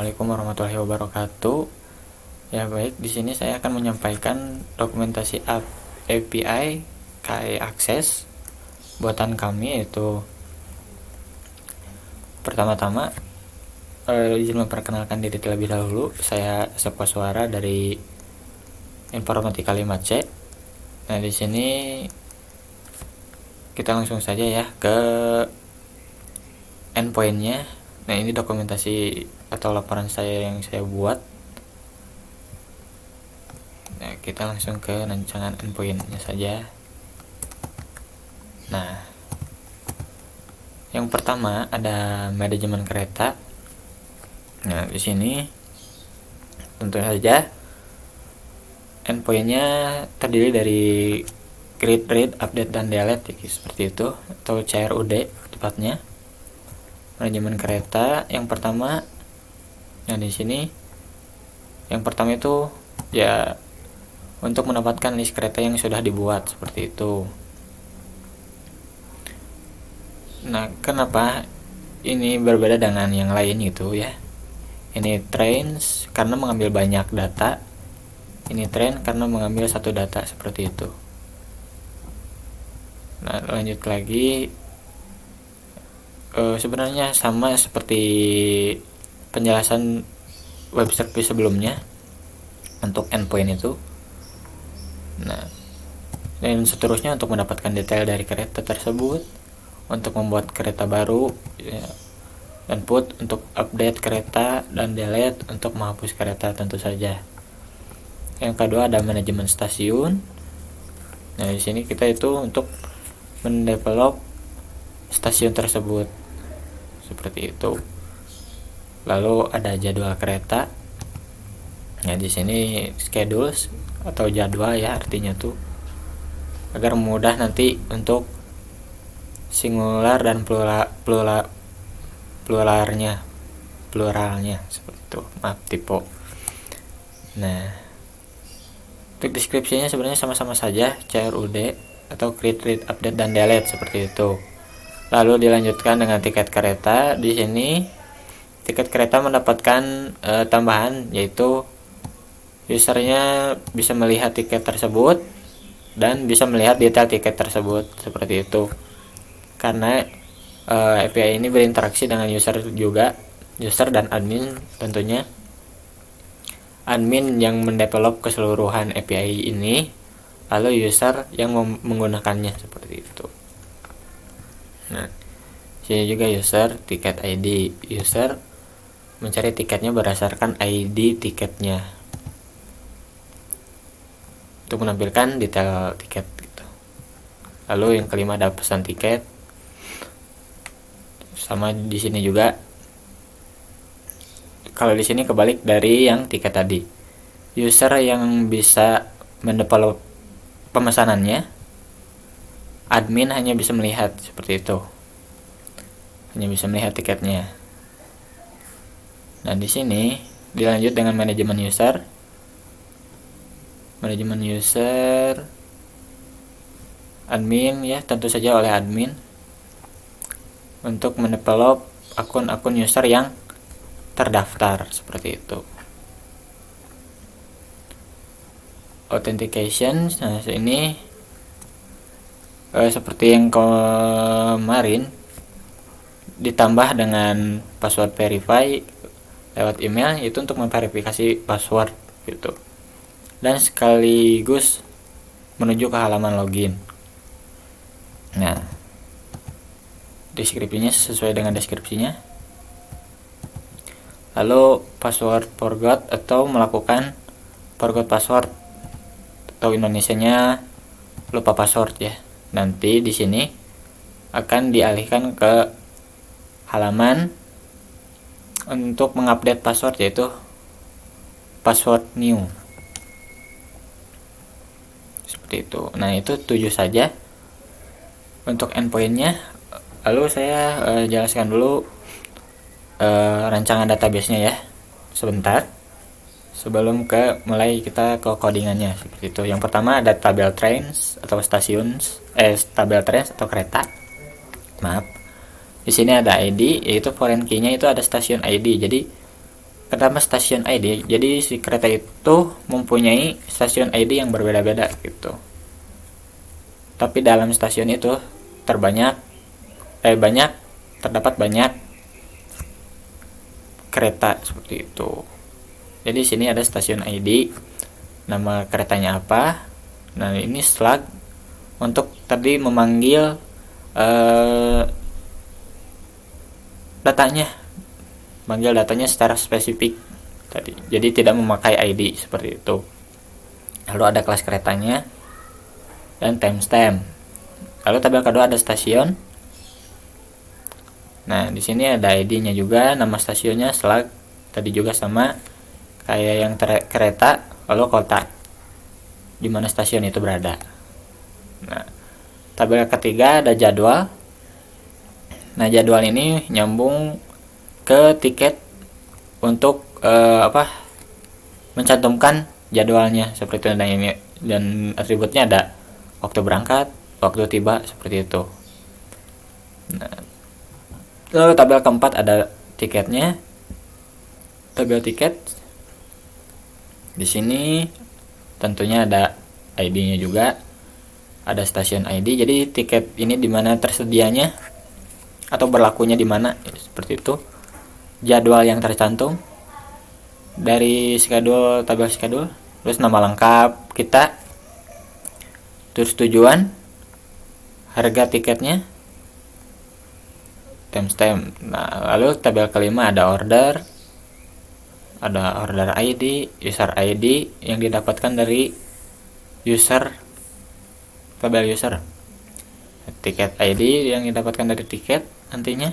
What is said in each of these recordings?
Assalamualaikum warahmatullahi wabarakatuh. Ya baik, di sini saya akan menyampaikan dokumentasi API KAI Access buatan kami, yaitu pertama-tama izin memperkenalkan diri terlebih dahulu. Saya Asep Koswara dari Informatika 5C. Nah, di sini kita langsung saja ya ke endpointnya. Nah, ini dokumentasi atau laporan saya yang saya buat. Nah, kita langsung ke rancangan endpointnya saja. Nah, yang pertama ada manajemen kereta. Nah, di sini tentu saja endpointnya terdiri dari create, read, update, dan delete, seperti itu, atau CRUD tepatnya. Manajemen kereta yang pertama. Nah, di sini yang pertama itu ya untuk mendapatkan list kereta yang sudah dibuat, seperti itu. Nah, kenapa ini berbeda dengan yang lain itu ya? Ini trains karena mengambil banyak data. Ini train karena mengambil satu data, seperti itu. Nah, lanjut lagi. Sebenarnya sama seperti penjelasan web service sebelumnya untuk endpoint itu. Nah, dan seterusnya untuk mendapatkan detail dari kereta tersebut, untuk membuat kereta baru ya, dan put untuk update kereta, dan delete untuk menghapus kereta tentu saja. Yang kedua ada manajemen stasiun. Nah, di sini kita itu untuk mendevelop stasiun tersebut, seperti itu. Lalu ada jadwal kereta. Nah, di sini schedules atau jadwal ya, artinya tuh agar mudah nanti untuk singular dan pluralnya, seperti itu. Maaf, typo. Nah, untuk deskripsinya sebenarnya sama-sama saja, CRUD atau create, read, update, dan delete, seperti itu. Lalu dilanjutkan dengan tiket kereta. Di sini tiket kereta mendapatkan tambahan, yaitu usernya bisa melihat tiket tersebut dan bisa melihat detail tiket tersebut, seperti itu. Karena API ini berinteraksi dengan user juga, user dan admin tentunya. Admin yang mendevelop keseluruhan API ini, lalu user yang menggunakannya, seperti itu. Nah, sini juga user tiket ID. User mencari tiketnya berdasarkan ID tiketnya untuk menampilkan detail tiket gitu. Lalu yang kelima ada pesan tiket. Sama di sini juga. Kalau di sini kebalik dari yang tiket tadi. User yang bisa mendevelop pemesanannya, admin hanya bisa melihat, seperti itu. Hanya bisa melihat tiketnya. Nah, di sini dilanjut dengan manajemen user. Manajemen user admin ya, tentu saja oleh admin untuk mendevelop akun-akun user yang terdaftar, seperti itu. Authentication. Nah, ini seperti yang kemarin, ditambah dengan password verify lewat email, itu untuk memverifikasi password gitu, dan sekaligus menuju ke halaman login. Nah, deskripsinya sesuai dengan deskripsinya. Lalu password forgot atau melakukan forgot password, atau Indonesianya lupa password ya. Nanti di sini akan dialihkan ke halaman untuk mengupdate password, yaitu password new, seperti itu. Nah, itu 7 saja untuk endpointnya. Lalu saya jelaskan dulu rancangan database-nya ya, sebentar sebelum mulai kita ke codingannya, seperti itu. Yang pertama ada tabel trains atau tabel trains atau kereta. Maaf. Di sini ada ID, yaitu foreign key-nya itu ada stasiun ID. Jadi Kenapa stasiun ID? Jadi si kereta itu mempunyai stasiun ID yang berbeda-beda gitu. Tapi dalam stasiun itu banyak terdapat banyak kereta seperti itu. Jadi sini ada stasiun ID, nama keretanya apa. Nah, ini slug untuk tadi memanggil datanya, manggil datanya secara spesifik tadi. Jadi tidak memakai ID seperti itu. Lalu ada kelas keretanya dan timestamp. Lalu tabel kedua ada stasiun. Nah, di sini ada ID-nya juga, nama stasiunnya slug tadi juga sama kayak yang kereta, lalu kota di mana stasiun itu berada. Nah, tabel ketiga ada jadwal. Nah, jadwal ini nyambung ke tiket untuk mencantumkan jadwalnya seperti itu. Nah, ini dan atributnya ada waktu berangkat, waktu tiba seperti itu. Nah, lalu tabel keempat ada tiketnya. Tabel tiket. Di sini tentunya ada ID-nya juga. Ada stasiun ID. Jadi tiket ini di mana tersedianya atau berlakunya di mana seperti itu. Jadwal yang tercantum dari schedule, tabel schedule. Terus nama lengkap kita. Terus tujuan, harga tiketnya, timestamp. Nah, lalu tabel kelima ada order ID, user ID yang didapatkan dari user, tabel user. Tiket ID yang didapatkan dari tiket nantinya.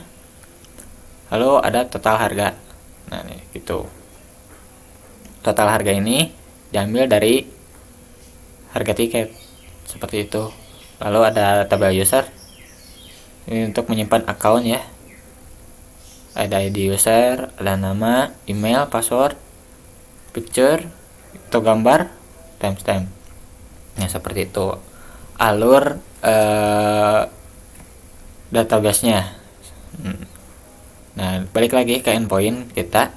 Lalu ada total harga. Nah, nih gitu. Total harga ini diambil dari harga tiket seperti itu. Lalu ada tabel user. Ini untuk menyimpan akun ya. Ada ID user, ada nama, email, password, picture, atau gambar, timestamp. Nah, seperti itu alur database-nya. Nah, balik lagi ke endpoint kita.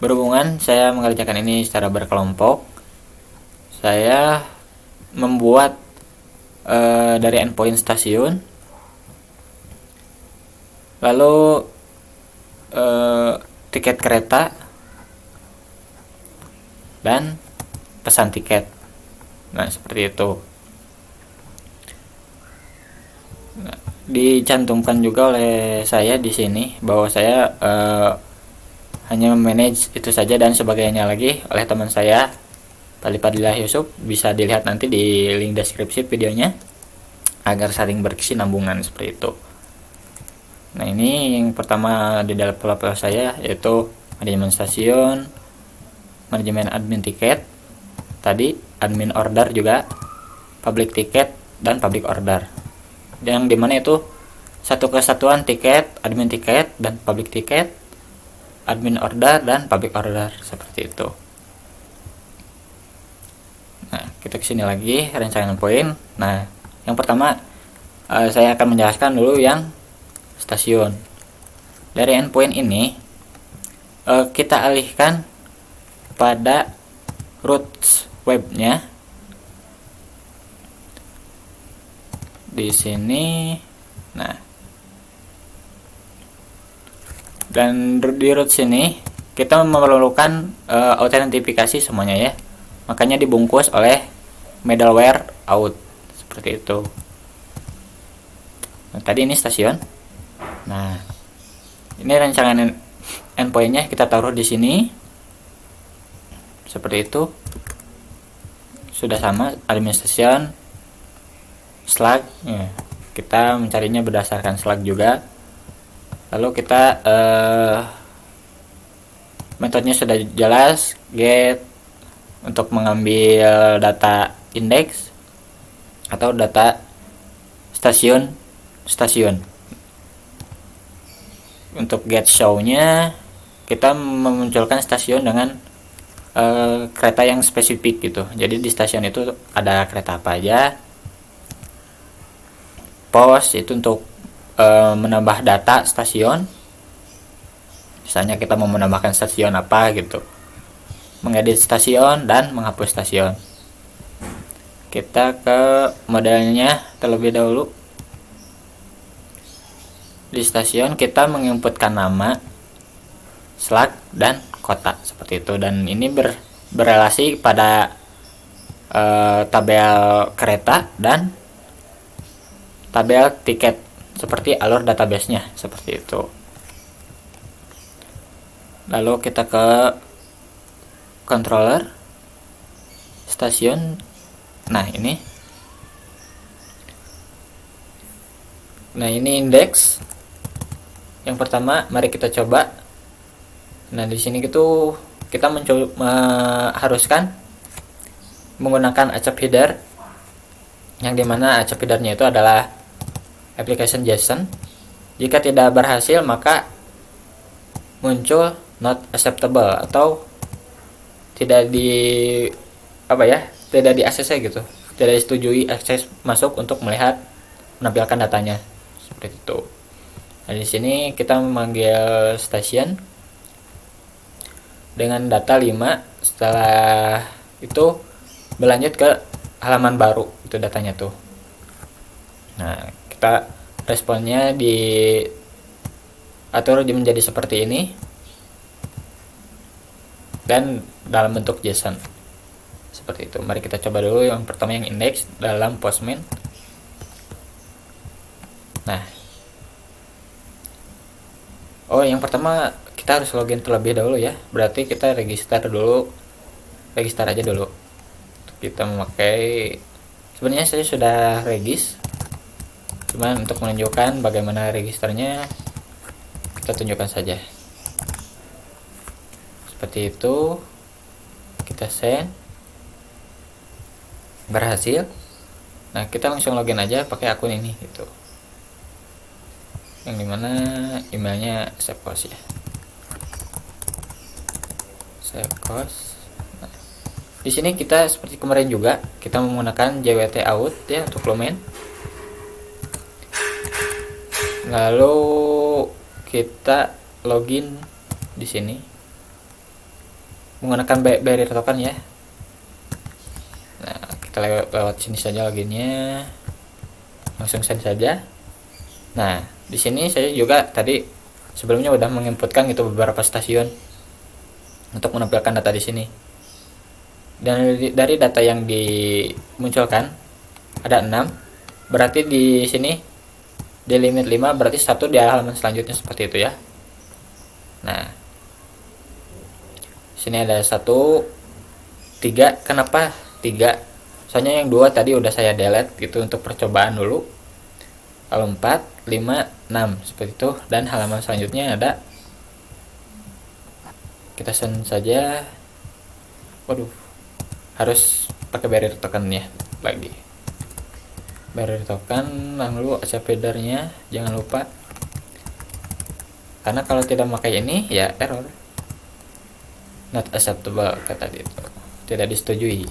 Berhubungan saya mengerjakan ini secara berkelompok. Saya membuat dari endpoint stasiun. Lalu tiket kereta dan pesan tiket. Nah, seperti itu. Nah, dicantumkan juga oleh saya di sini bahwa saya hanya manage itu saja dan sebagainya lagi oleh teman saya Fadlilah Yusuf. Bisa dilihat nanti di link deskripsi videonya agar saling berkesinambungan seperti itu. Nah, ini yang pertama di dalam level saya yaitu manajemen stasiun, manajemen admin tiket, tadi admin order juga, public tiket dan public order. Yang dimana itu satu kesatuan tiket, admin tiket dan public tiket, admin order dan public order seperti itu. Nah, kita kesini lagi rancangan poin. Nah, yang pertama saya akan menjelaskan dulu yang stasiun. Dari endpoint ini kita alihkan pada routes webnya. Di sini, nah, dan di routes ini kita memerlukan autentifikasi semuanya ya. Makanya dibungkus oleh middleware auth seperti itu. Nah, tadi ini stasiun. Nah, ini rancangan endpointnya kita taruh di sini seperti itu. Sudah sama admin stasiun slug ya. Kita mencarinya berdasarkan slug juga. Lalu kita metodenya sudah jelas, get untuk mengambil data indeks atau data stasiun. Untuk get show-nya kita memunculkan stasiun dengan kereta yang spesifik gitu. Jadi di stasiun itu ada kereta apa aja. Pos itu untuk menambah data stasiun Misalnya kita mau menambahkan stasiun apa gitu, mengedit stasiun dan menghapus stasiun. Kita ke modelnya terlebih dahulu. Di stasiun kita menginputkan nama, slug, dan kota seperti itu, dan ini berrelasi pada tabel kereta dan tabel tiket seperti alur database-nya seperti itu. Lalu kita ke controller stasiun. Nah ini indeks. Yang pertama mari kita coba. Nah di sini gitu kita haruskan menggunakan acap header, yang dimana acap headernya itu adalah application JSON. Jika tidak berhasil maka muncul not acceptable atau tidak tidak di akses gitu, tidak disetujui akses masuk untuk melihat menampilkan datanya seperti itu. Nah di sini kita memanggil station dengan data 5. Setelah itu berlanjut ke halaman baru, itu datanya tuh. Nah kita responnya diatur menjadi seperti ini dan dalam bentuk JSON seperti itu. Mari kita coba dulu yang pertama, yang index dalam Postman. Nah yang pertama kita harus login terlebih dahulu ya, berarti kita register aja dulu. Kita memakai, sebenarnya saya sudah regis, cuman untuk menunjukkan bagaimana registernya kita tunjukkan saja seperti itu. Kita send, berhasil. Nah kita langsung login aja pakai akun ini gitu, yang dimana emailnya Sapcos ya, Sapcos. Nah, di sini kita seperti kemarin juga kita menggunakan JWT out ya untuk domain. Lalu kita login di sini menggunakan barrier token ya. Nah kita lewat sini saja loginnya, langsung send saja. Nah di sini saya juga tadi sebelumnya udah menginputkan gitu beberapa stasiun untuk menampilkan data di sini. Dan dari data yang dimunculkan ada 6, berarti di sini di limit 5, berarti 1 di halaman selanjutnya seperti itu ya. Nah sini ada 1, 3. Kenapa 3? Soalnya yang 2 tadi udah saya delete gitu untuk percobaan dulu. Lalu 4, 5, 6 seperti itu, dan halaman selanjutnya ada. Kita send saja. Waduh, harus pakai barrier token ya lagi. Barrier token, lalu acap headernya jangan lupa, karena kalau tidak memakai ini ya error, not acceptable kata itu, tidak disetujui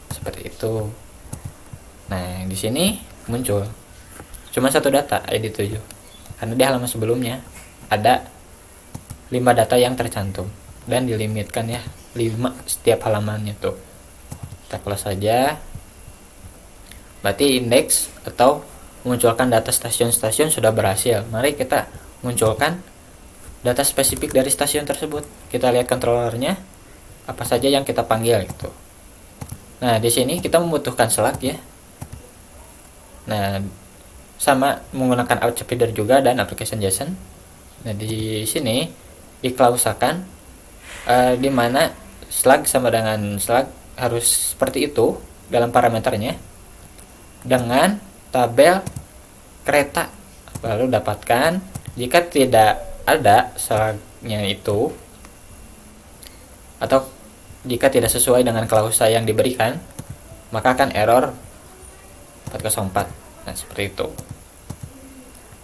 seperti itu. Nah di sini muncul cuma 1 data ID 7, karena di halaman sebelumnya ada 5 data yang tercantum dan dilimitkan ya 5 setiap halamannya tuh. Kita close saja. Berarti indeks atau memunculkan data stasiun-stasiun sudah berhasil. Mari kita munculkan data spesifik dari stasiun tersebut. Kita lihat controllernya apa saja yang kita panggil gitu. Nah di sini kita membutuhkan slug ya. Nah sama menggunakan acap header juga dan application JSON. Nah di sini diklausakan di mana slug sama dengan slug harus seperti itu dalam parameternya dengan tabel kereta. Lalu dapatkan, jika tidak ada slugnya itu atau jika tidak sesuai dengan klausa yang diberikan, maka akan error 404. Nah seperti itu,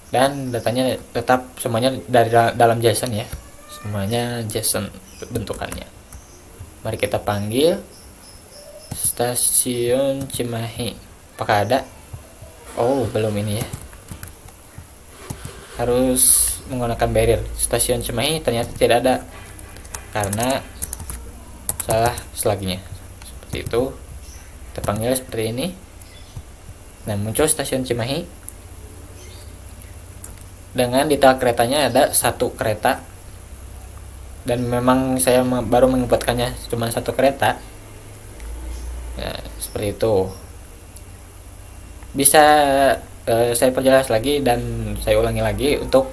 dan datanya tetap semuanya dari dalam JSON ya, semuanya JSON bentukannya. Mari kita panggil stasiun Cimahi. Apakah ada? Oh belum, ini ya, harus menggunakan barrier. Stasiun Cimahi ternyata tidak ada karena salah slagnya. Seperti itu, kita panggil seperti ini. Nah, muncul stasiun Cimahi dengan detail keretanya ada satu kereta, dan memang saya baru menginputkannya cuma satu kereta. Nah, seperti itu. Bisa saya perjelas lagi dan saya ulangi lagi untuk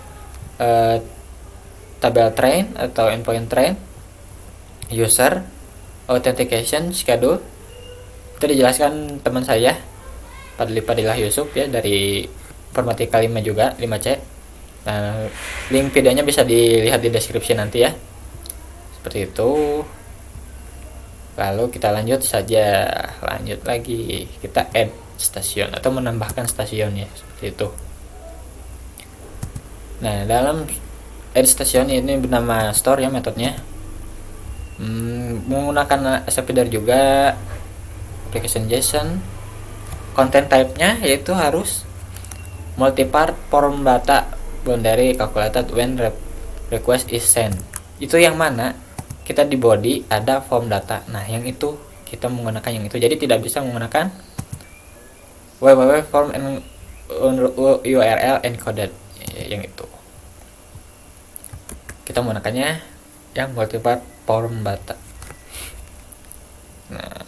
tabel train atau endpoint train, user, authentication, schedule. Itu dijelaskan teman saya Fadlilah Yusuf ya, dari Informatika 5 juga, 5C. Nah, link videonya bisa dilihat di deskripsi nanti ya. Seperti itu. Lalu kita lanjut lagi, kita add stasiun atau menambahkan stasiun ya, seperti itu. Nah, dalam add stasiun ini bernama store ya metodenya. Menggunakan ASP Feeder juga, application JSON. Content type-nya yaitu harus multipart form data boundary calculated when request is sent. Itu yang mana kita di body ada form data. Nah, yang itu kita menggunakan yang itu. Jadi tidak bisa menggunakan www form URL encoded yang itu. Kita menggunakannya yang multipart form data. Nah,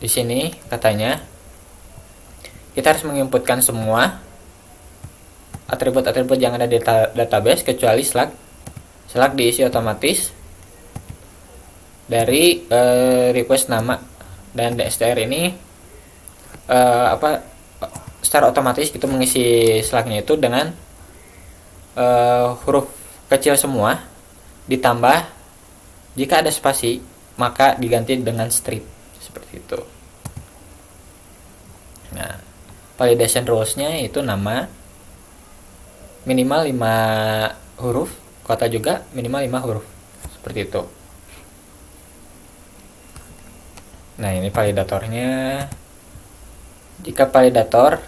di sini katanya kita harus menginputkan semua atribut-atribut yang ada di database kecuali slug. Slug diisi otomatis dari request nama, dan DSTR ini secara otomatis kita mengisi slugnya itu dengan huruf kecil semua, ditambah jika ada spasi maka diganti dengan strip, seperti itu. Nah, validation rules-nya itu nama minimal 5 huruf, kota juga minimal 5 huruf, seperti itu. Nah, ini validatornya. Jika validator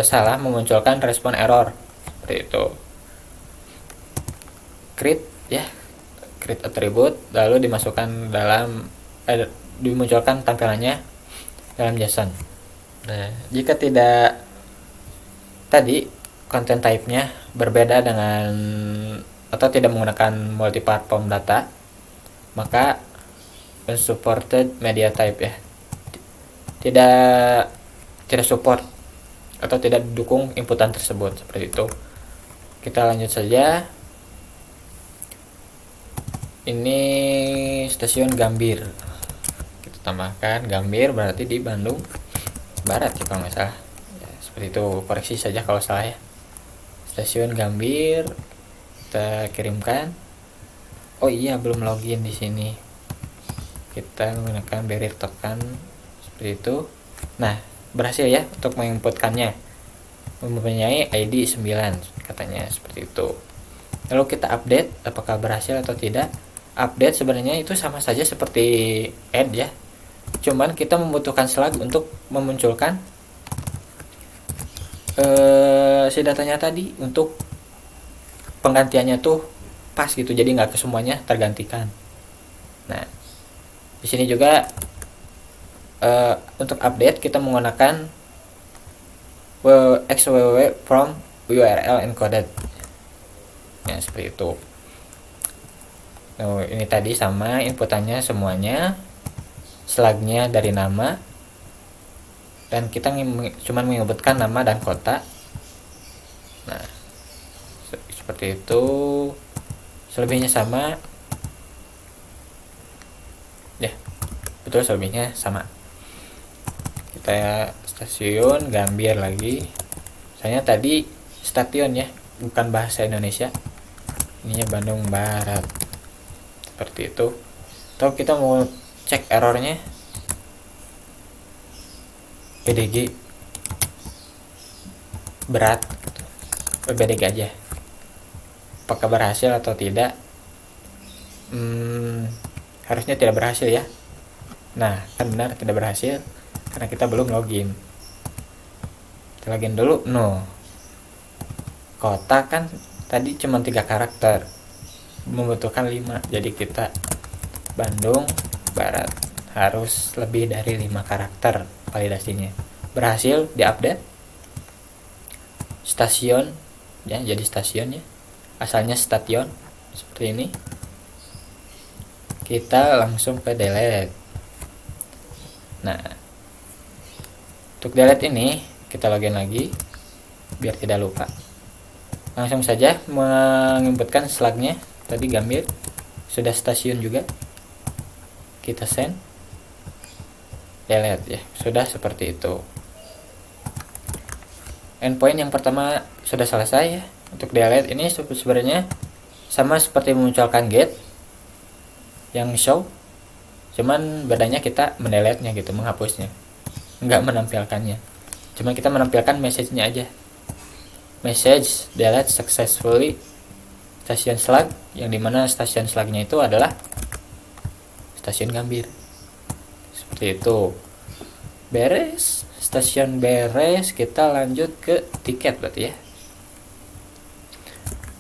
salah memunculkan respon error, seperti itu. Create ya, create atribut lalu dimasukkan dalam dimunculkan tampilannya dalam JSON. Nah, jika tidak tadi content type-nya berbeda dengan atau tidak menggunakan multipart form data, maka unsupported media type ya, tidak support atau tidak didukung inputan tersebut, seperti itu. Kita lanjut saja. Ini stasiun Gambir, kita tambahkan Gambir berarti di Bandung Barat ya kalau nggak salah ya, seperti itu. Koreksi saja kalau salah ya. Stasiun Gambir kita kirimkan. Oh iya, belum login di sini. Kita menggunakan barrier token seperti itu. Nah, berhasil ya untuk menginputkannya, mempunyai ID 9 katanya, seperti itu. Lalu kita update apakah berhasil atau tidak. Update sebenarnya itu sama saja seperti add ya, cuman kita membutuhkan slug untuk memunculkan si datanya tadi, untuk penggantiannya tuh pas gitu, jadi nggak ke semuanya tergantikan. Nah, di sini juga untuk update kita menggunakan xww from URL encoded ya, seperti itu. Nah, ini tadi sama inputannya semuanya, slugnya dari nama, dan kita cuma menyebutkan nama dan kota. Nah, seperti itu. Selebihnya sama ya, betul, selebihnya sama. Kita stasiun Gambir lagi, saya tadi stasiun ya, bukan bahasa Indonesia, ininya Bandung Barat, seperti itu. Atau kita mau cek errornya, BDG berat, BDG aja, apakah berhasil atau tidak. Harusnya tidak berhasil ya. Nah, kan benar tidak berhasil karena kita belum login. Kita login dulu. No, kota kan tadi cuma 3 karakter, membutuhkan 5. Jadi kita Bandung Barat harus lebih dari 5 karakter validasinya. Berhasil diupdate. Stasiun ya, jadi stasiun ya. Asalnya stasiun seperti ini. Kita langsung ke delete. Nah, untuk delete ini kita login lagi biar tidak lupa. Langsung saja menginputkan slagnya. Tadi Gambir, sudah stasiun juga. Kita send, delete ya, sudah seperti itu. Endpoint yang pertama sudah selesai ya. Untuk delete ini sebenarnya sama seperti memunculkan get yang show, cuman bedanya kita mendelete-nya gitu, menghapusnya, nggak menampilkannya. Cuma kita menampilkan message-nya aja. Message delete successfully stasiun slag, yang dimana stasiun slagnya itu adalah stasiun Gambir. Seperti itu. Beres, stasiun beres, kita lanjut ke tiket berarti ya.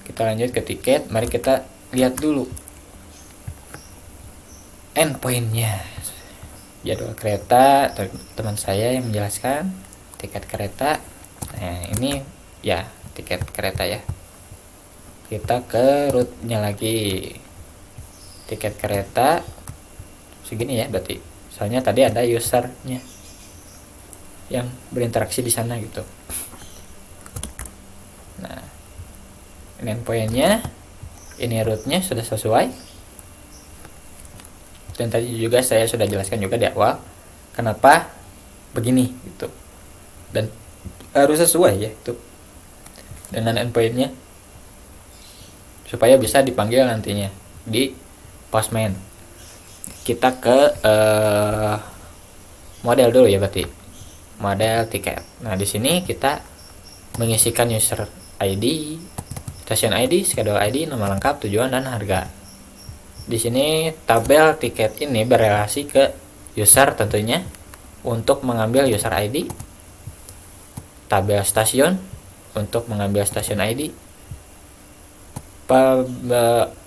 Kita lanjut ke tiket, mari kita lihat dulu endpointnya. Jadwal kereta, teman saya yang menjelaskan tiket kereta. Nah, ini ya tiket kereta ya. Kita ke route-nya lagi. Tiket kereta segini ya berarti. Soalnya tadi ada usernya yang berinteraksi di sana gitu. Nah, ini endpointnya, ini route-nya sudah sesuai. Dan tadi juga saya sudah jelaskan juga di awal kenapa begini gitu. Dan harus sesuai ya itu dengan endpointnya supaya bisa dipanggil nantinya di Postman. Kita ke model dulu ya berarti. Model tiket. Nah, di sini kita mengisikan user ID, stasiun ID, schedule ID, nama lengkap, tujuan dan harga. Di sini tabel tiket ini berrelasi ke user tentunya untuk mengambil user ID. Tabel stasiun untuk mengambil stasiun ID.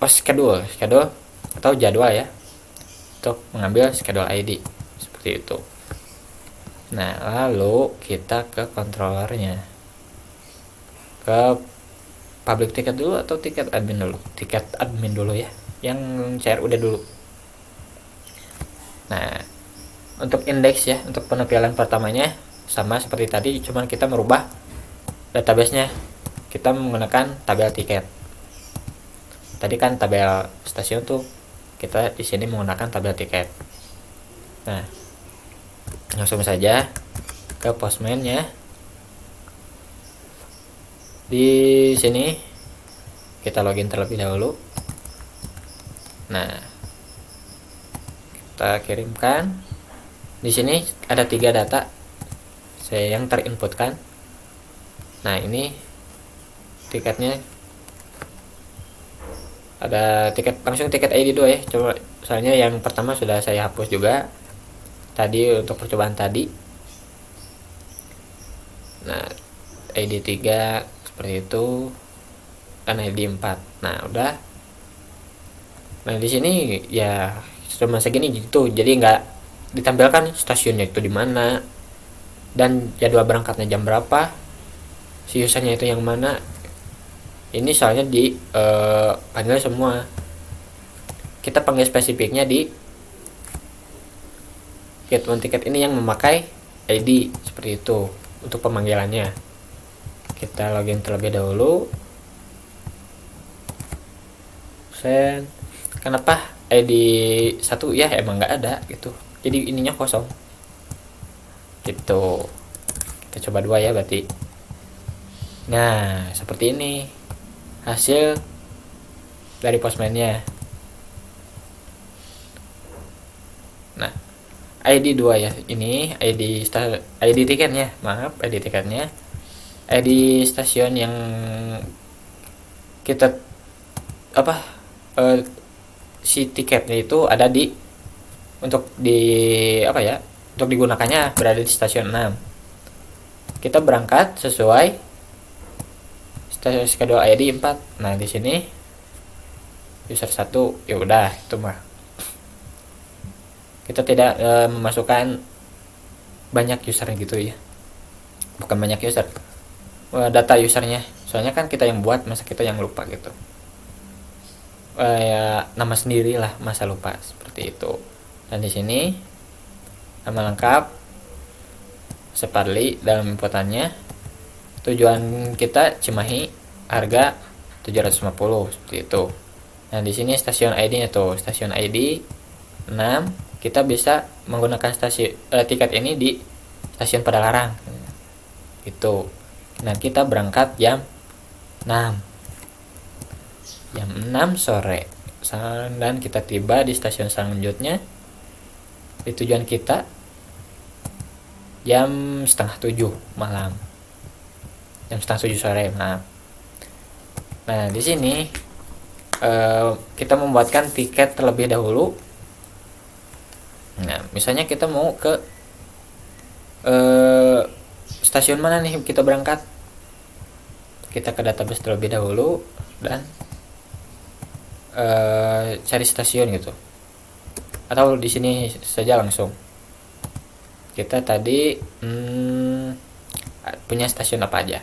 Schedule atau jadwal ya, untuk mengambil schedule ID seperti itu. Nah, lalu kita ke controllernya, ke public ticket dulu atau tiket admin dulu? Tiket admin dulu ya, yang CRUD dulu. Nah, untuk indeks ya, untuk penampilan pertamanya sama seperti tadi, cuman kita merubah database-nya. Kita menggunakan tabel tiket. Tadi kan tabel stasiun tuh, kita di sini menggunakan tabel tiket. Nah, langsung saja ke Postman-nya. Di sini kita login terlebih dahulu. Nah, kita kirimkan. Di sini ada 3 data saya yang terinputkan. Nah, ini tiketnya ada tiket, langsung tiket ID 2 ya. Coba, soalnya yang pertama sudah saya hapus juga tadi untuk percobaan tadi. Nah, ID 3 seperti itu, dan ID 4. Nah, udah. Nah, di sini ya cuma segini gitu. Jadi nggak ditampilkan stasiunnya itu di mana dan jadwal berangkatnya jam berapa, si usernya itu yang mana. Ini soalnya di panggil semua. Kita panggil spesifiknya di get one ticket ini yang memakai ID seperti itu untuk pemanggilannya. Kita login terlebih dahulu. Send. Kenapa ID 1 ya emang nggak ada gitu. Jadi ininya kosong. Gitu. Kita coba 2 ya berarti. Nah, seperti ini hasil dari Postman-nya. Nah, ID 2 ya. Ini ID tiketnya. Maaf, ID tiketnya. ID stasiun yang kita si tiketnya itu ada di untuk digunakannya berada di stasiun 6. Kita berangkat sesuai schedule ID 4. Nah di sini user 1 ya udah itu mah kita tidak memasukkan banyak user gitu ya, bukan banyak user, data usernya, soalnya kan kita yang buat, masa kita yang lupa gitu. Ya nama sendiri lah, masa lupa, seperti itu. Dan di sini nama lengkap Separli dalam inputannya, tujuan kita Cimahi, harga 750 seperti itu. Nah di sini stasiun ID-nya tuh, stasiun ID 6, kita bisa menggunakan tiket ini di stasiun Padalarang gitu. Nah kita berangkat jam 6 sore dan kita tiba di stasiun selanjutnya di tujuan kita jam setengah 7 malam, jam setengah 7 sore maaf. Nah di sini kita membuatkan tiket terlebih dahulu. Nah misalnya kita mau ke stasiun mana nih kita berangkat, kita ke database terlebih dahulu dan cari stasiun gitu, atau di sini saja langsung. Kita tadi punya stasiun apa aja.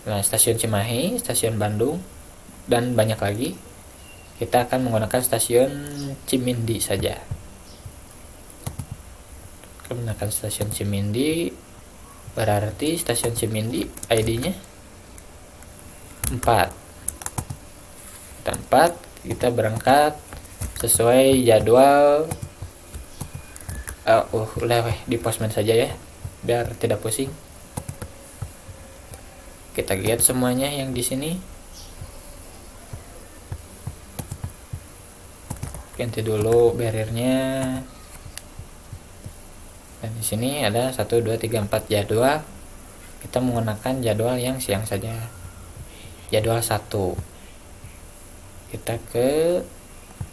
Nah stasiun Cimahi, stasiun Bandung, dan banyak lagi. Kita akan menggunakan stasiun Cimindi saja. Menggunakan stasiun Cimindi, berarti stasiun Cimindi ID-nya 4. Tempat kita berangkat sesuai jadwal. Udah di postman saja ya, biar tidak pusing. Kita lihat semuanya yang di sini. Ganti dulu barriernya. Dan di sini ada 1 2 3 4 jadwal. Kita menggunakan jadwal yang siang saja. Jadwal 1. Kita ke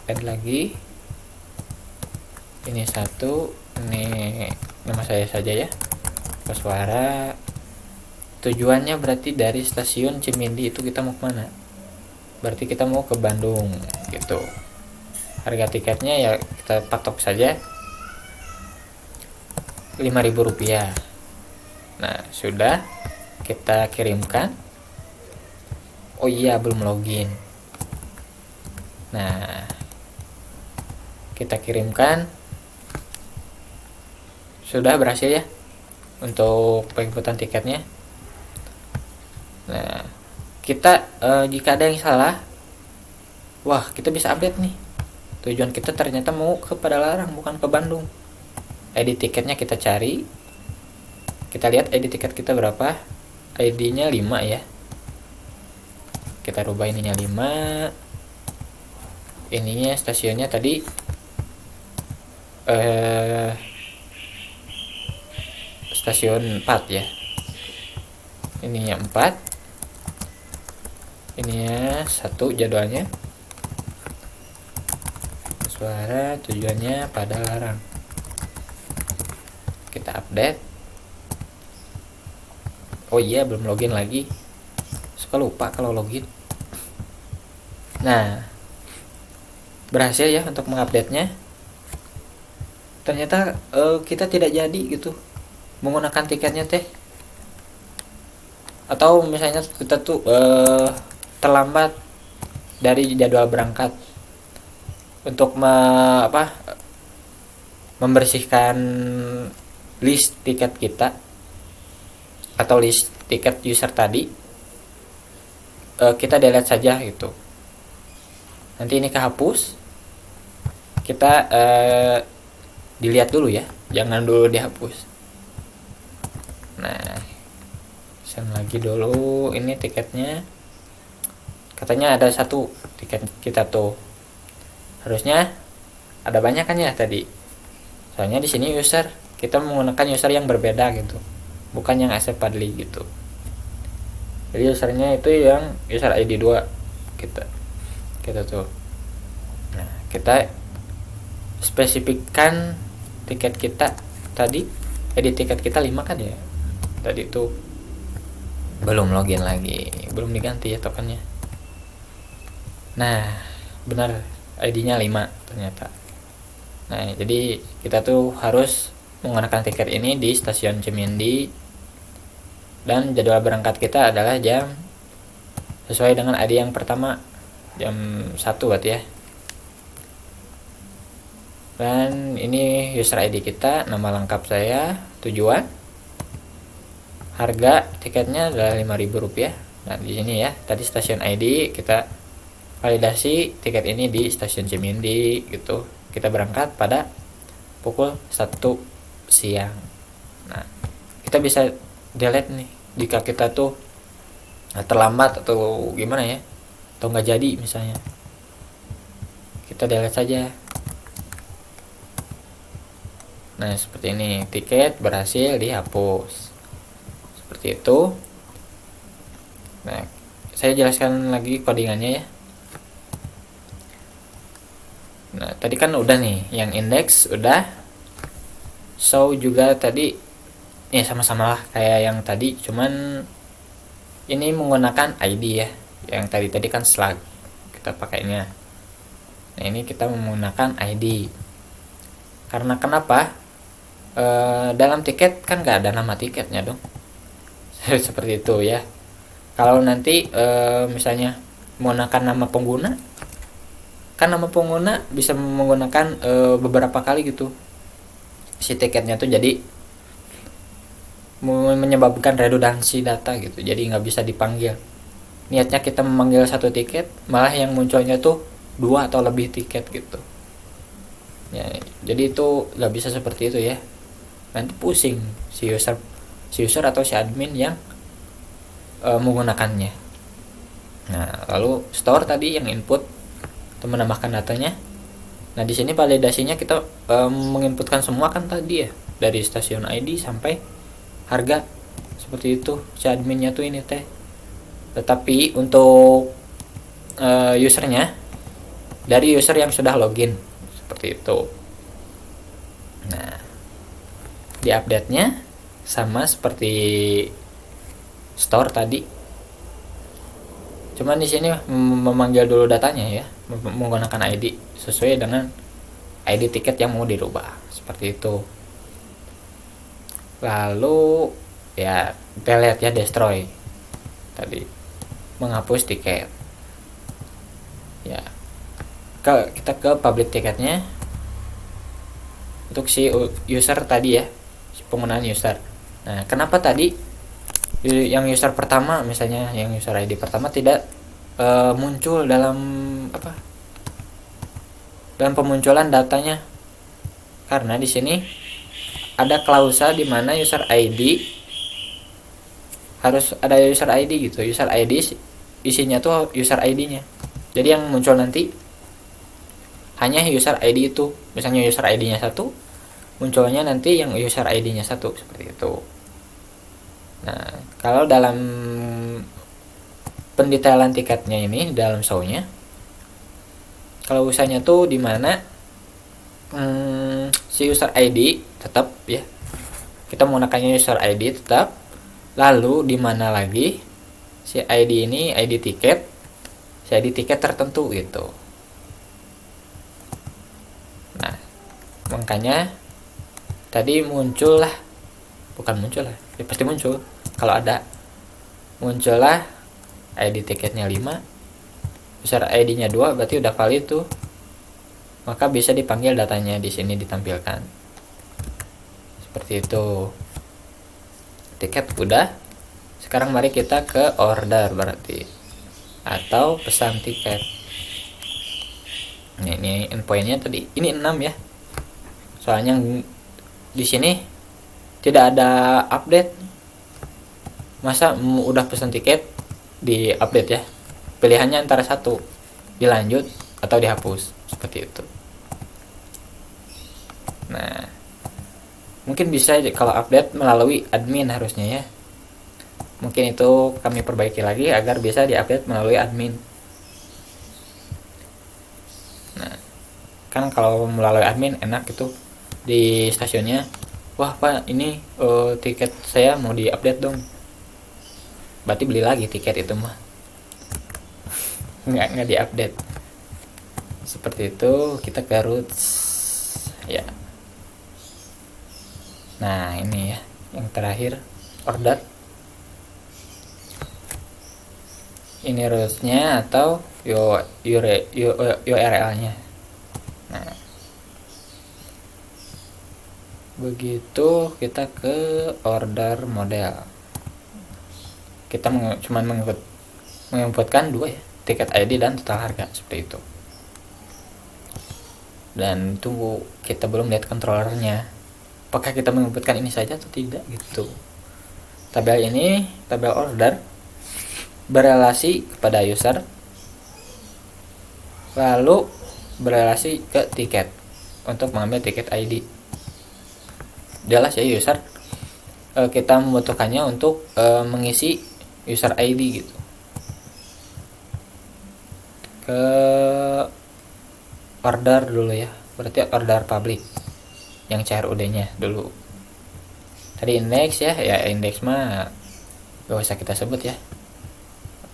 add lagi. Ini 1, ini nama saya saja ya. Koswara. Tujuannya berarti dari stasiun Cimindi itu kita mau kemana? Berarti kita mau ke Bandung gitu. Harga tiketnya ya kita patok saja Rp5.000. Nah sudah, kita kirimkan. Oh iya belum login. Nah kita kirimkan, sudah berhasil ya untuk penginputan tiketnya. Nah kita jika ada yang salah, wah kita bisa update nih, tujuan kita ternyata mau ke Padalarang bukan ke Bandung. ID tiketnya kita cari, kita lihat ID tiket kita berapa. ID nya 5 ya, kita rubah ininya 5, ininya stasiunnya tadi stasiun 4 ya, ininya 4, ininya 1 jadwalnya. Suara tujuannya Padalarang, kita update. Oh iya belum login lagi, suka lupa kalau login. Nah berhasil ya untuk mengupdate-nya. Ternyata kita tidak jadi gitu menggunakan tiketnya teh, atau misalnya kita tuh terlambat dari jadwal berangkat untuk membersihkan list tiket kita atau list tiket user tadi. Kita delete saja gitu, nanti ini kehapus. Kita dilihat dulu ya, jangan dulu dihapus. Nah send lagi dulu ini tiketnya, katanya ada 1 tiket kita tuh, harusnya ada banyak kan ya tadi, soalnya di sini user kita menggunakan user yang berbeda gitu, bukan yang asep Padli gitu. Jadi usernya itu yang user ID 2 kita tuh. Nah kita spesifikkan tiket kita tadi, ID tiket kita 5 kan ya tadi tuh. belum login lagi, belum diganti ya tokennya. Nah benar, ID-nya 5 ternyata. Nah jadi kita tuh harus menggunakan tiket ini di stasiun Cimindi, dan jadwal berangkat kita adalah jam sesuai dengan ID yang pertama, jam 1 berarti ya. Dan ini user ID kita, nama lengkap saya, tujuan, harga tiketnya adalah Rp5.000. Nah di sini ya, tadi stasiun ID kita validasi tiket ini di stasiun Cimindi gitu. Kita berangkat pada pukul 1 siang. Nah kita bisa delete nih jika kita tuh terlambat atau gimana ya, atau nggak jadi misalnya, kita delete saja. Nah seperti ini, tiket berhasil dihapus seperti itu. Nah saya jelaskan lagi codingannya ya. Nah tadi kan udah nih, yang index udah, show juga tadi ya, sama-sama lah kayak yang tadi, cuman ini menggunakan ID ya. Yang tadi kan slug kita pakainya. Nah ini kita menggunakan ID karena kenapa? Dalam tiket kan nggak ada nama tiketnya dong. Seperti itu ya. Kalau nanti misalnya menggunakan nama pengguna, kan nama pengguna bisa menggunakan beberapa kali gitu si tiketnya tuh, jadi menyebabkan redundansi data gitu, jadi nggak bisa dipanggil. Niatnya kita memanggil satu tiket, malah yang munculnya tuh 2 atau lebih tiket gitu ya. Jadi itu nggak bisa seperti itu ya, nanti pusing si user atau si admin yang menggunakannya. Nah lalu store tadi yang input atau menambahkan datanya. Nah di sini validasinya kita menginputkan semua kan tadi ya, dari stasiun ID sampai harga, seperti itu si adminnya tuh ini teh. Tetapi untuk usernya dari user yang sudah login seperti itu. Nah di update nya sama seperti store tadi, cuman di sini memanggil dulu datanya ya, menggunakan ID sesuai dengan ID tiket yang mau dirubah seperti itu. Lalu ya delete ya, destroy tadi, menghapus tiket ya. Kita ke public tiketnya untuk si user tadi ya, si penggunaan user. Nah kenapa tadi yang user pertama, misalnya yang user ID pertama tidak muncul dalam dalam pemunculan datanya? Karena di sini ada klausa di mana user ID harus ada user ID gitu. User ID isinya tuh user ID-nya. Jadi yang muncul nanti hanya user ID itu. Misalnya user ID-nya 1, munculnya nanti yang user ID-nya 1 seperti itu. Nah, kalau dalam pendetailan tiketnya ini dalam show-nya, kalau usahanya tuh di mana si user ID tetap ya, kita menggunakannya user ID tetap. Lalu di mana lagi si ID ini ID tiket, si ID tiket tertentu gitu. Nah makanya tadi muncullah, bukan muncul lah ya, pasti muncul. Kalau ada muncullah ID tiketnya 5, user ID-nya 2, berarti udah valid tuh. Maka bisa dipanggil datanya di sini ditampilkan. Seperti itu. Tiket udah. Sekarang mari kita ke order berarti, atau pesan tiket. Ini endpointnya tadi ini 6 ya. Soalnya di sini tidak ada update. Masa udah pesan tiket di update ya? Pilihannya antara satu, dilanjut atau dihapus seperti itu. Nah mungkin bisa kalau update melalui admin harusnya ya. Mungkin itu kami perbaiki lagi agar bisa diupdate melalui admin. Nah kan kalau melalui admin enak gitu, di stasiunnya, wah pak ini tiket saya mau diupdate dong. berarti beli lagi tiket itu mah. Nggak diupdate. Seperti itu. Kita ke roots ya. Nah ini ya yang terakhir, order. Ini rootsnya atau URL nya. Nah begitu kita ke order model, kita cuman menginputkan dua ya, tiket ID dan total harga, seperti itu. Dan tunggu, kita belum lihat controllernya, apakah kita menginputkan ini saja atau tidak gitu. Tabel ini, tabel order, berelasi kepada user, lalu berelasi ke tiket untuk mengambil tiket ID. Jelas ya user, kita membutuhkannya untuk mengisi user ID gitu. Ke order dulu ya, berarti order public yang CRUD nya dulu. Tadi indeks ya, indeks mah gak usah kita sebut ya,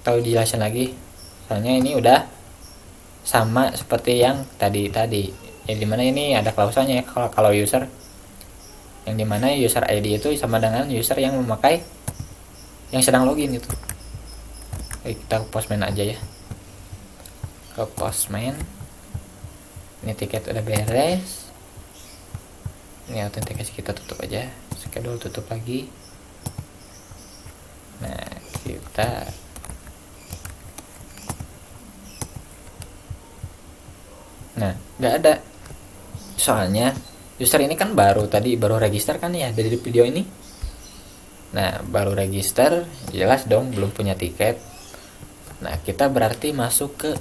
atau dijelasin lagi, soalnya ini udah sama seperti yang tadi ya, dimana ini ada klausalnya ya, kalau user, yang dimana user ID itu sama dengan user yang memakai, yang sedang login gitu. Oke, kita ke postman aja ya, ke postman. Ini tiket udah beres, ini autentikasi kita tutup aja, schedule tutup lagi. Nah kita nggak ada, soalnya user ini kan baru register kan ya dari video ini. Nah baru register, jelas dong belum punya tiket. Nah kita berarti masuk ke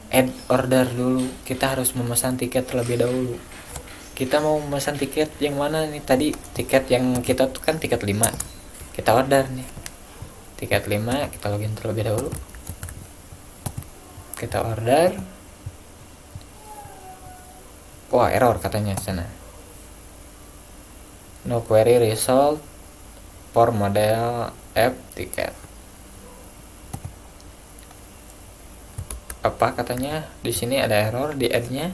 add order dulu, kita harus memesan tiket terlebih dahulu. Kita mau memesan tiket yang mana nih? Tadi tiket yang kita tuh kan tiket 5, kita order nih tiket 5, kita login terlebih dahulu, kita order. Wah error katanya sana, no query result for model app ticket. Apa katanya di sini ada error di add-nya,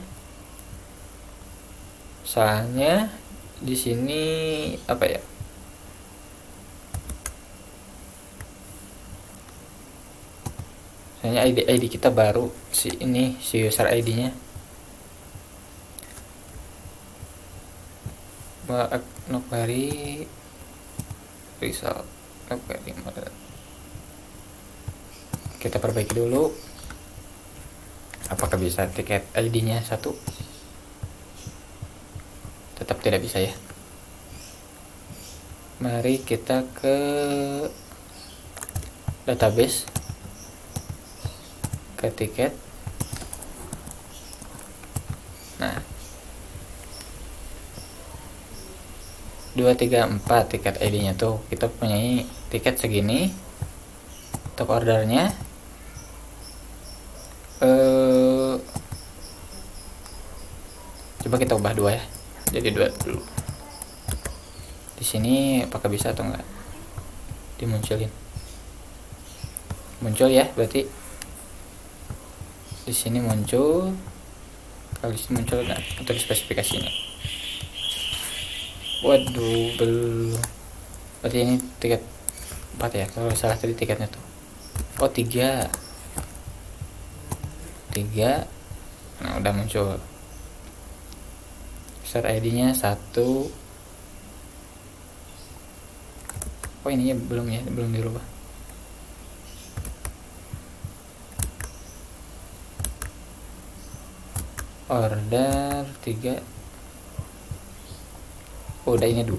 soalnya di sini apa ya, soalnya ID kita baru si user ID-nya. No query result, no query model. Kita perbaiki dulu, apakah bisa tiket ID-nya 1? Tetap tidak bisa ya. Mari kita ke database, ke tiket. Nah 2, 3, 4 tiket ID-nya tuh, kita punya tiket segini untuk ordernya. Coba kita ubah 2 ya, jadi 2 dulu. Di sini apakah bisa atau enggak dimunculin? Muncul ya, berarti di sini muncul. Kalau di sini muncul enggak untuk spesifikasinya? Waduh, belum. Berarti ini tiket 4 ya, kalau salah tadi tiketnya tuh. Oh 3. Nah udah muncul user ID-nya 1. Oh ininya belum ya, belum dirubah. Order 3. Oh udah, ini 2.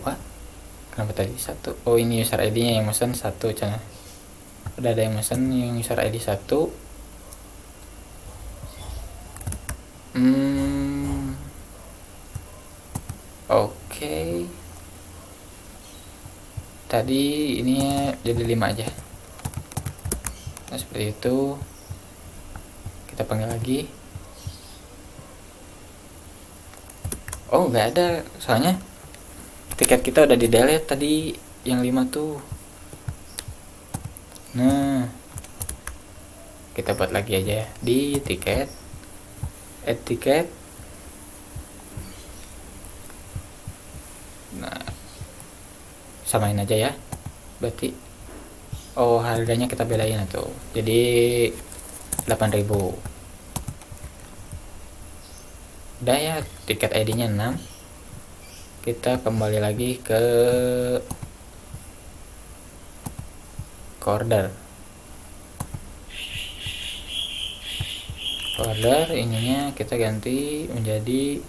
Kenapa tadi 1? Oh ini user ID-nya yang mesen 1 cana. Udah ada yang mesen yang user ID 1. Oke. Tadi ini jadi 5 aja. Nah seperti itu. Kita panggil lagi. Oh nggak ada, soalnya tiket kita udah di delete tadi yang 5 tuh. Nah, kita buat lagi aja ya di tiket, add tiket. Nah, samain aja ya, berarti harganya kita bedain tuh, jadi 8.000. udah ya, tiket ID nya 6. Kita kembali lagi ke order ininya kita ganti menjadi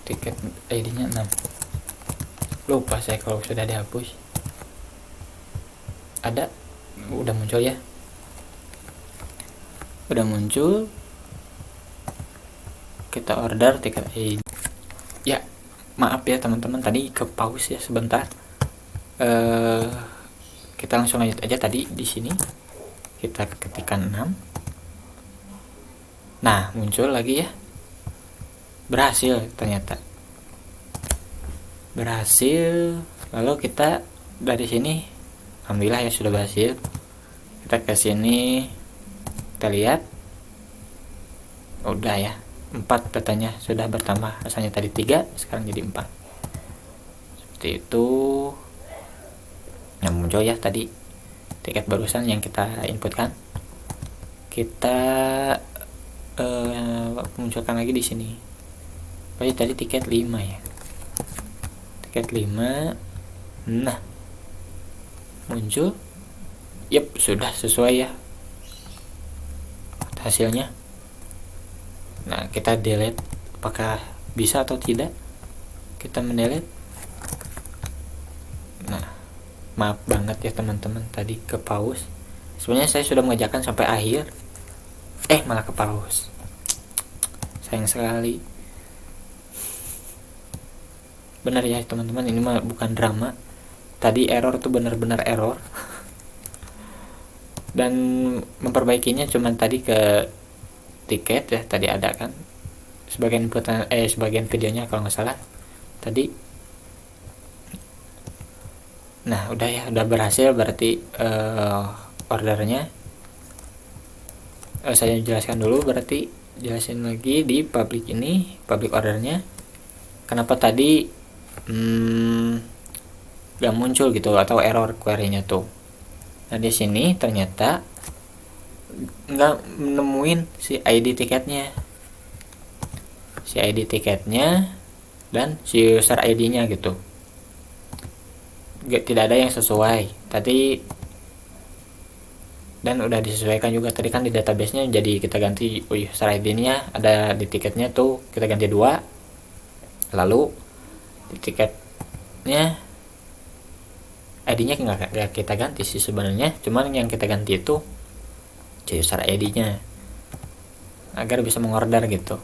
tiket ID nya 6. Lupa saya kalau sudah dihapus. Ada, udah muncul ya, udah muncul. Kita order tiket ID ya. Maaf ya teman-teman, tadi ke pause ya sebentar. Kita langsung lanjut aja. Tadi di sini kita ketikkan 6. Nah, muncul lagi ya, berhasil, ternyata berhasil. Lalu kita dari sini, alhamdulillah ya sudah berhasil. Kita ke sini, kita lihat udah ya, 4 datanya sudah bertambah. Asalnya tadi 3, sekarang jadi 4. Seperti itu yang muncul ya tadi tiket barusan yang kita inputkan. Kita munculkan lagi di sini. Tadi tiket 5 ya, tiket 5. Nah, muncul. Yep, sudah sesuai ya hasilnya. Nah, kita delete. Apakah bisa atau tidak? Kita mendelete. Nah, maaf banget ya teman-teman, tadi ke pause. Sebenarnya saya sudah mengerjakan sampai akhir, malah ke pause. Sayang sekali. Benar ya teman-teman, ini mah bukan drama. Tadi error tuh benar-benar error. Dan memperbaikinya cuman tadi ke tiket ya, tadi ada kan sebagian inputan sebagian videonya kalau nggak salah tadi. Nah, udah ya, udah berhasil berarti ordernya. Saya jelaskan dulu, berarti jelasin lagi di public ini, public ordernya. Kenapa tadi gak muncul gitu atau error query-nya tuh. Nah, di sini ternyata nggak menemuin si ID tiketnya, dan si user ID-nya gitu. Tidak ada yang sesuai tadi, dan udah disesuaikan juga tadi kan di database-nya. Jadi kita ganti user ID-nya ada di tiketnya tuh, kita ganti 2. Lalu di tiketnya ID-nya nggak kita ganti sih sebenarnya, cuman yang kita ganti itu user ID-nya agar bisa mengorder gitu.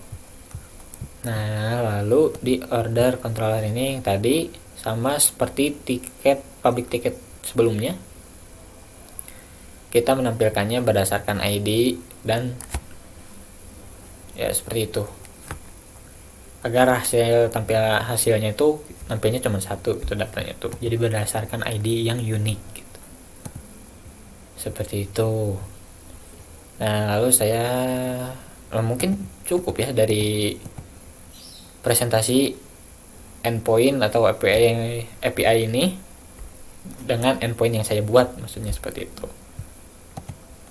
Nah, lalu di order controller ini tadi sama seperti tiket public ticket sebelumnya, kita menampilkannya berdasarkan ID dan ya seperti itu, agar hasilnya itu nampilnya cuma 1 itu datanya tuh, jadi berdasarkan ID yang unik gitu. Seperti itu. Nah, lalu saya mungkin cukup ya dari presentasi endpoint atau API ini dengan endpoint yang saya buat, maksudnya seperti itu.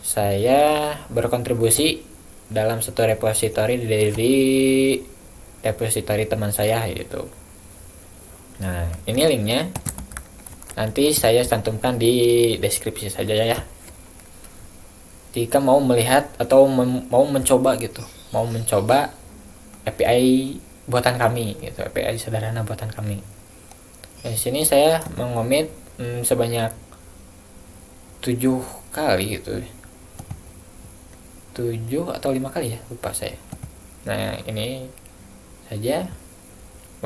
Saya berkontribusi dalam satu repository dari repository teman saya gitu. Nah, ini linknya nanti saya cantumkan di deskripsi saja ya. Jika mau melihat atau mau mencoba gitu, mau mencoba API buatan kami gitu, API sederhana buatan kami. Di sini saya mengomit sebanyak 7 kali gitu, 7 atau 5 kali ya, lupa saya. Nah, ini saja 1,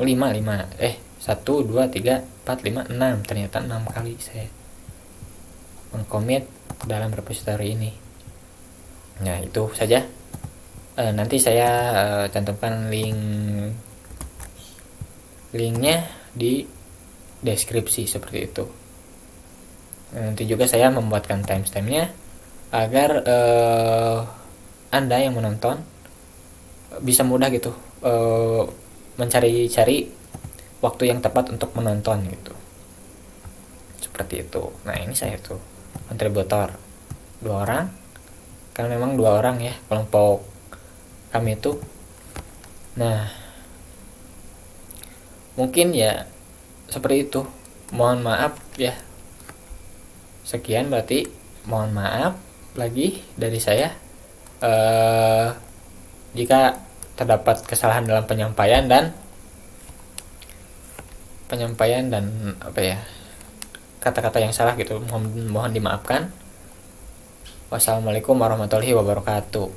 2, 3, 4, 5, 6, ternyata 6 kali saya mengkomit dalam repository ini. Nah, itu saja. Nanti saya cantumkan linknya di deskripsi seperti itu. Nanti juga saya membuatkan timestampnya agar Anda yang menonton bisa mudah gitu mencari-cari waktu yang tepat untuk menonton gitu, seperti itu. Nah ini saya tuh kontributor 2 orang, karena memang 2 orang ya kelompok kami itu. Nah mungkin ya seperti itu, mohon maaf ya. Sekian berarti, mohon maaf lagi dari saya jika terdapat kesalahan dalam penyampaian dan apa ya, kata-kata yang salah gitu, mohon dimaafkan. Wassalamualaikum warahmatullahi wabarakatuh.